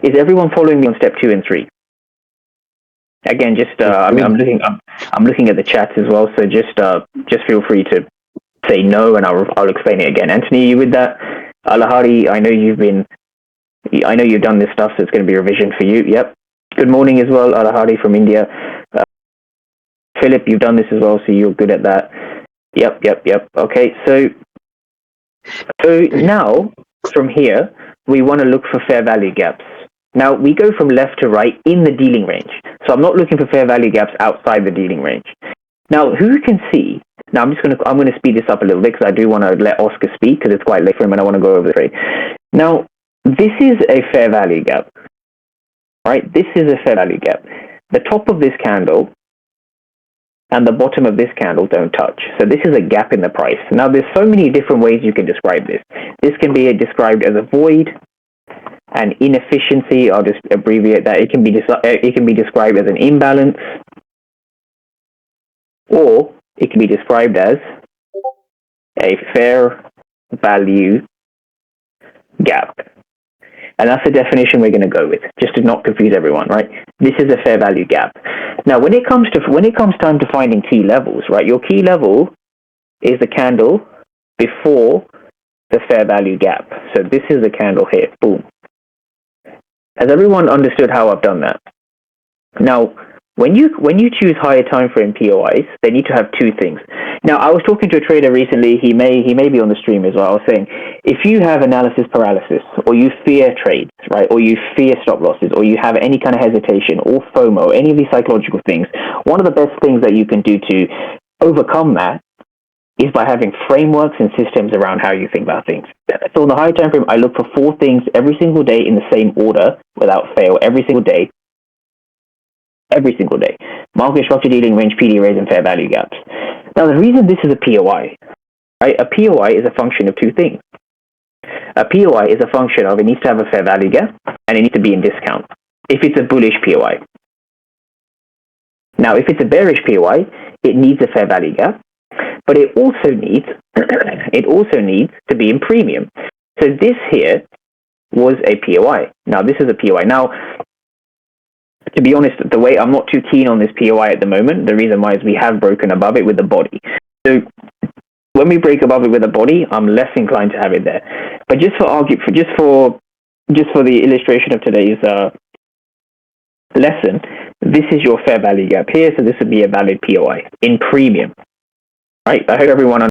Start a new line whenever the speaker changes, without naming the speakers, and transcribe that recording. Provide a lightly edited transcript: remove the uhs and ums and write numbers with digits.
Is everyone following me on step 2 and 3? Again, just I'm looking at the chat as well, so just feel free to say no, and I'll explain it again. Anthony, are you with that? Alahari, I know you've done this stuff, so it's going to be a revision for you. Yep. Good morning as well, Alahari from India. Philip, you've done this as well, so you're good at that. Yep. Okay, so now from here we want to look for fair value gaps. Now we go from left to right in the dealing range. So I'm not looking for fair value gaps outside the dealing range. Now who can see? Now I'm going to speed this up a little bit because I do want to let Oscar speak because it's quite late for him and I want to go over the trade. Now this is a fair value gap. Right? This is a fair value gap. The top of this candle and the bottom of this candle don't touch. So this is a gap in the price. Now there's so many different ways you can describe this. This can be described as a void, an inefficiency. I'll just abbreviate that. It can be described as an imbalance, or it can be described as a fair value gap. And that's the definition we're going to go with, just to not confuse everyone, right? This is a fair value gap. Now, when it comes time to finding key levels, right? Your key level is the candle before the fair value gap. So this is the candle here. Boom. Has everyone understood how I've done that? Now, when you choose higher time frame POIs, they need to have two things. Now, I was talking to a trader recently. He may be on the stream as well. I was saying, if you have analysis paralysis, or you fear trades, right, or you fear stop losses, or you have any kind of hesitation or FOMO, any of these psychological things, one of the best things that you can do to overcome that is by having frameworks and systems around how you think about things. So on the higher time frame, I look for 4 things every single day in the same order without fail, every single day. Market structure, dealing range, PD raise, and fair value gaps. Now, the reason this is a POI, right? A POI is a function of two things. A POI is a function of it needs to have a fair value gap and it needs to be in discount if it's a bullish POI. Now, if it's a bearish POI, it needs a fair value gap, but it also needs to be in premium. So this here was a POI. Now, this is a POI. Now, to be honest, the way I'm not too keen on this POI at the moment, the reason why is we have broken above it with the body. So when we break above it with the body, I'm less inclined to have it there. But just for the illustration of today's lesson, this is your fair value gap here, so this would be a valid POI in premium. Right? I hope everyone